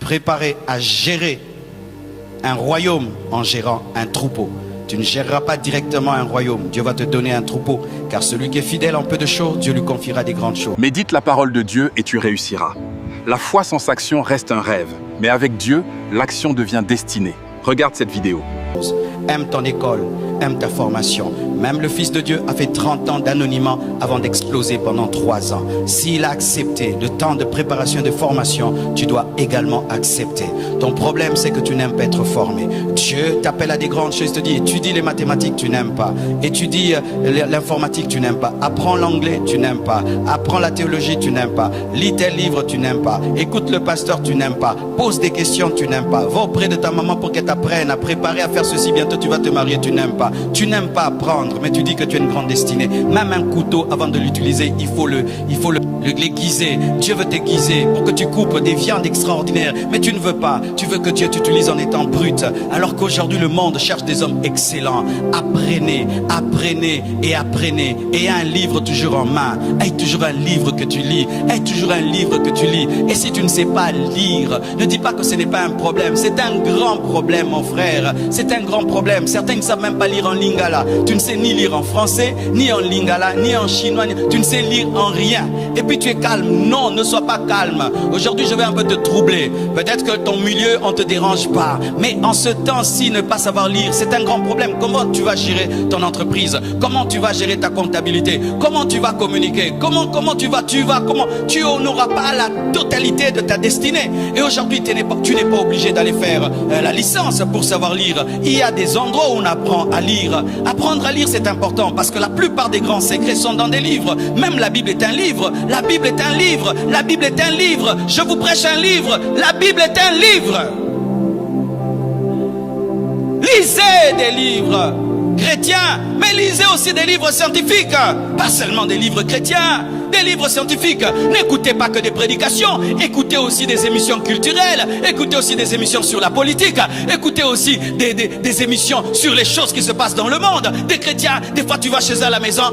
préparer à gérer un royaume en gérant un troupeau. Tu ne géreras pas directement un royaume. Dieu va te donner un troupeau. Car celui qui est fidèle en peu de choses, Dieu lui confiera des grandes choses. Médite la parole de Dieu et tu réussiras. La foi sans action reste un rêve. Mais avec Dieu, l'action devient destinée. Regarde cette vidéo. Aime ton école, aime ta formation. Même le Fils de Dieu a fait 30 ans d'anonymat avant d'exploser pendant 3 ans. S'il a accepté le temps de préparation et de formation, tu dois également accepter. Ton problème, c'est que tu n'aimes pas être formé. Dieu t'appelle à des grandes choses, te dit, étudie les mathématiques, tu n'aimes pas. Étudie l'informatique, tu n'aimes pas. Apprends l'anglais, tu n'aimes pas. Apprends la théologie, tu n'aimes pas. Lis tes livres, tu n'aimes pas. Écoute le pasteur, tu n'aimes pas. Pose des questions, tu n'aimes pas. Va auprès de ta maman pour qu'elle t'apprenne à préparer à faire ceci. Bientôt, tu vas te marier, tu n'aimes pas. Tu n'aimes pas apprendre, mais tu dis que tu as une grande destinée. Même un couteau, avant de l'utiliser, il faut l'aiguiser. Dieu veut t'aiguiser pour que tu coupes des viandes extraordinaires. Mais tu ne veux pas. Tu veux que Dieu t'utilise en étant brut. Alors qu'aujourd'hui, le monde cherche des hommes excellents. Apprenez, apprenez et apprenez. Et un livre toujours en main. Aie toujours un livre que tu lis. Aie toujours un livre que tu lis. Et si tu ne sais pas lire, ne dis pas que ce n'est pas un problème. C'est un grand problème, mon frère. C'est un grand problème. Certains ne savent même pas lire en lingala. Tu ne sais ni lire en français, ni en lingala, ni en chinois. Tu ne sais lire en rien. Et puis tu es calme. Non, ne sois pas calme. Aujourd'hui, je vais un peu te troubler. Peut-être que ton milieu, on ne te dérange pas. Mais en ce temps-ci, ne pas savoir lire, c'est un grand problème. Comment tu vas gérer ton entreprise? Comment tu vas gérer ta comptabilité? Comment tu vas communiquer? Comment tu n'auras pas la totalité de ta destinée? Et aujourd'hui, tu n'es pas obligé d'aller faire la licence pour savoir lire. Il y a des endroits où on apprend à lire. Apprendre à lire, c'est important parce que la plupart des grands secrets sont dans des livres. Même la Bible est un livre. La Bible est un livre. La Bible est un livre. Je vous prêche un livre. La Bible est un livre. Lisez des livres chrétiens, mais lisez aussi des livres scientifiques. Pas seulement des livres chrétiens, des livres scientifiques. N'écoutez pas que des prédications, écoutez aussi des émissions culturelles, écoutez aussi des émissions sur la politique, écoutez aussi des émissions sur les choses qui se passent dans le monde. Des chrétiens, des fois tu vas chez eux à la maison,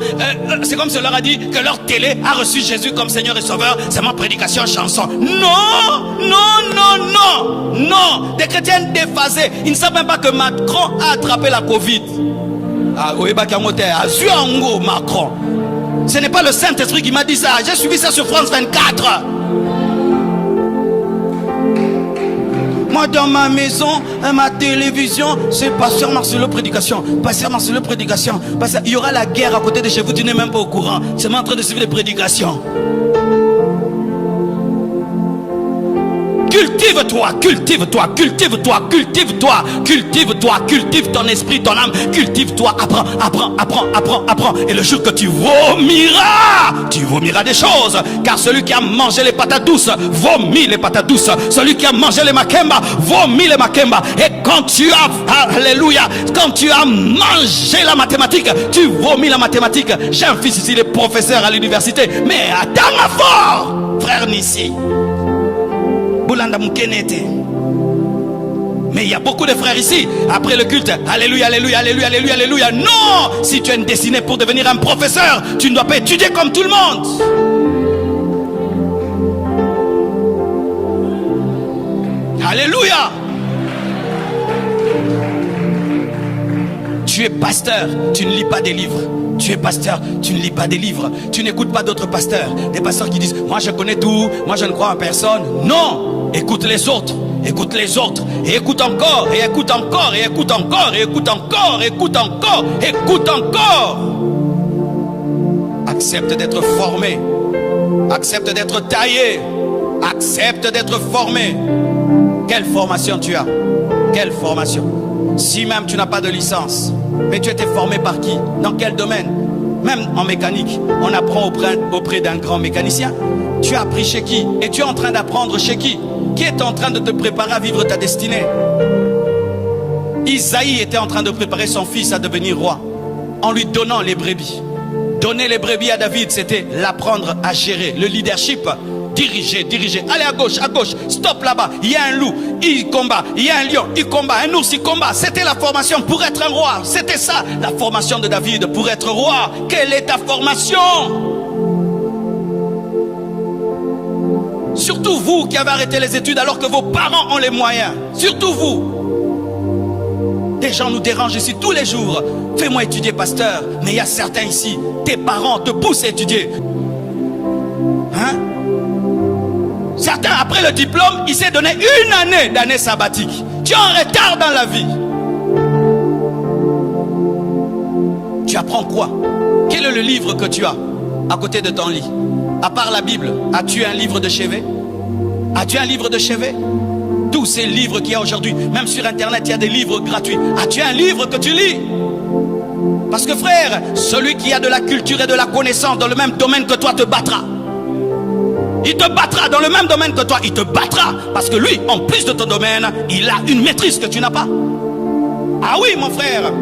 c'est comme si on leur a dit que leur télé a reçu Jésus comme Seigneur et Sauveur, c'est ma prédication chanson. Non, non, non, non, non. Des chrétiens déphasés, ils ne savent même pas que Macron a attrapé la Covid. Macron. Ce n'est pas le Saint-Esprit qui m'a dit ça. J'ai suivi ça sur France 24. Moi, dans ma maison, ma télévision, c'est Pasteur Marcelo Prédication. Pasteur Marcelo Prédication. Il y aura la guerre à côté de chez vous, tu n'es même pas au courant. C'est en train de suivre les prédications. Cultive-toi, cultive-toi, cultive-toi, cultive-toi, cultive-toi, cultive ton esprit, ton âme, cultive-toi, apprends, apprends, apprends, apprends, apprends. Et le jour que tu vomiras des choses. Car celui qui a mangé les patates douces, vomit les patates douces. Celui qui a mangé les makemba, vomit les makemba. Et quand tu as, alléluia, quand tu as mangé la mathématique, tu vomis la mathématique. J'ai un fils ici, il est professeur à l'université. Mais attends à fort, frère Nissi. Mais il y a beaucoup de frères ici, après le culte, alléluia, alléluia, alléluia, alléluia, alléluia. Non, si tu es destiné pour devenir un professeur, tu ne dois pas étudier comme tout le monde. Alléluia. Tu es pasteur, tu ne lis pas des livres. Tu es pasteur, tu ne lis pas des livres. Tu n'écoutes pas d'autres pasteurs. Des pasteurs qui disent, moi je connais tout, moi je ne crois en personne. Non, écoute les autres. Écoute les autres. Et écoute encore, et écoute encore, et écoute encore, et écoute encore, et écoute encore, écoute encore. Accepte d'être formé. Accepte d'être taillé. Accepte d'être formé. Quelle formation tu as? Quelle formation? Si même tu n'as pas de licence, mais tu étais formé par qui? Dans quel domaine? Même en mécanique, on apprend auprès d'un grand mécanicien. Tu as appris chez qui? Et tu es en train d'apprendre chez qui? Qui est en train de te préparer à vivre ta destinée? Isaïe était en train de préparer son fils à devenir roi en lui donnant les brebis. Donner les brebis à David, c'était l'apprendre à gérer le leadership. Diriger. Allez à gauche, stop là-bas. Il y a un loup, il combat. Il y a un lion, il combat. Un ours, il combat. C'était la formation pour être un roi. C'était ça, la formation de David pour être roi. Quelle est ta formation? Surtout vous qui avez arrêté les études alors que vos parents ont les moyens. Surtout vous. Des gens nous dérangent ici tous les jours. Fais-moi étudier, pasteur. Mais il y a certains ici, tes parents te poussent à étudier. Hein? Certains, après le diplôme, il s'est donné une année sabbatique. Tu es en retard dans la vie. Tu apprends quoi? Quel est le livre que tu as à côté de ton lit? À part la Bible, as-tu un livre de chevet? As-tu un livre de chevet? Tous ces livres qu'il y a aujourd'hui, même sur internet, il y a des livres gratuits. As-tu un livre que tu lis? Parce que frère, celui qui a de la culture et de la connaissance dans le même domaine que toi te battra. Il te battra dans le même domaine que toi, il te battra. Parce que lui, en plus de ton domaine, il a une maîtrise que tu n'as pas. Ah oui, mon frère.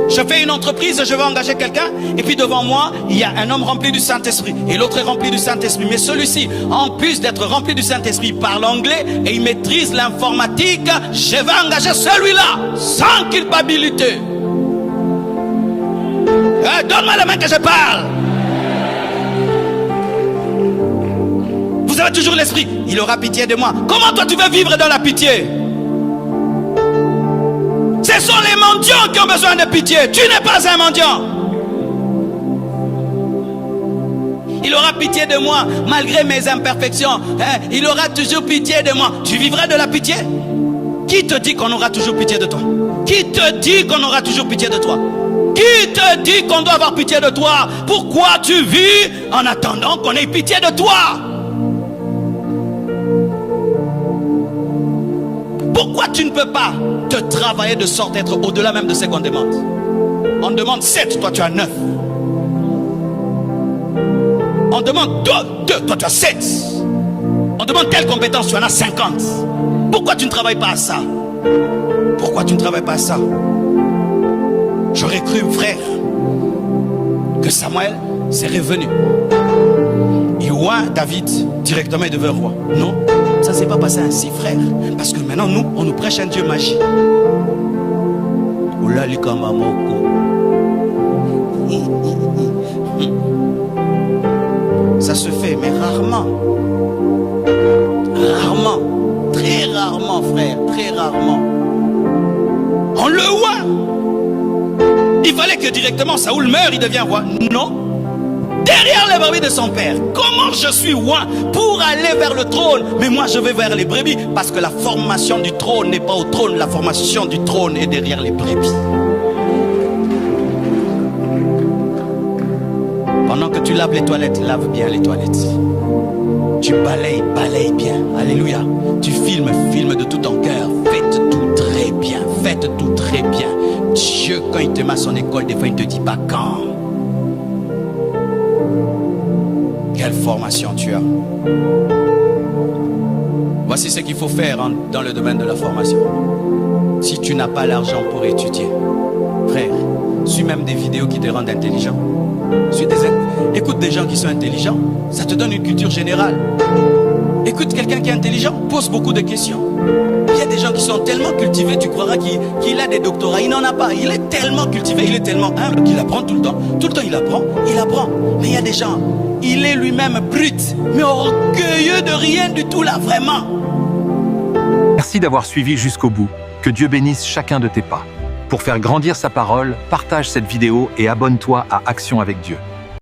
Je fais une entreprise, je vais engager quelqu'un, et puis devant moi, il y a un homme rempli du Saint-Esprit, et l'autre est rempli du Saint-Esprit. Mais celui-ci, en plus d'être rempli du Saint-Esprit, il parle anglais et il maîtrise l'informatique. Je vais engager celui-là, sans culpabilité. Donne-moi la main que je parle. Vous avez toujours l'esprit, il aura pitié de moi. Comment toi tu veux vivre dans la pitié? Ce sont les mendiants qui ont besoin de pitié. Tu n'es pas un mendiant. Il aura pitié de moi malgré mes imperfections. Il aura toujours pitié de moi. Tu vivras de la pitié? Qui te dit qu'on aura toujours pitié de toi? Qui te dit qu'on aura toujours pitié de toi? Qui te dit qu'on doit avoir pitié de toi? Pourquoi tu vis en attendant qu'on ait pitié de toi? Pourquoi tu ne peux pas te travailler de sorte d'être au-delà même de ce qu'on demande? On demande 7, toi tu as 9. On demande 2, toi tu as 7. On demande telle compétence, tu en as 50. Pourquoi tu ne travailles pas à ça? Pourquoi tu ne travailles pas à ça? J'aurais cru, frère, que Samuel s'est revenu. Il oint David directement, il devait roi. Non, ça ne s'est pas passé ainsi, frère. Parce que maintenant, nous, on nous prêche un Dieu magie. Ça se fait, mais rarement. Rarement. Très rarement, frère. Très rarement. On le oint. Il fallait que directement Saoul meure, il devient roi. Non. Derrière les brebis de son père. Comment je suis roi pour aller vers le trône? Mais moi je vais vers les brebis. Parce que la formation du trône n'est pas au trône. La formation du trône est derrière les brebis. Pendant que tu laves les toilettes, lave bien les toilettes. Tu balayes, balaye bien. Alléluia. Tu filmes de tout ton cœur. Faites tout très bien. Faites tout très bien. Dieu, quand il te met à son école, des fois il ne te dit pas quand. Quelle formation tu as? Voici ce qu'il faut faire dans le domaine de la formation. Si tu n'as pas l'argent pour étudier, frère, suis même des vidéos qui te rendent intelligent. Écoute des gens qui sont intelligents, ça te donne une culture générale. Écoute quelqu'un qui est intelligent, pose beaucoup de questions. Il y a des gens qui sont tellement cultivés, tu croiras qu'il a des doctorats. Il n'en a pas. Il est tellement cultivé, il est tellement humble qu'il apprend tout le temps. Tout le temps il apprend. Mais il y a des gens, il est lui-même brut, mais orgueilleux de rien du tout là, vraiment. Merci d'avoir suivi jusqu'au bout. Que Dieu bénisse chacun de tes pas. Pour faire grandir sa parole, partage cette vidéo et abonne-toi à Action avec Dieu.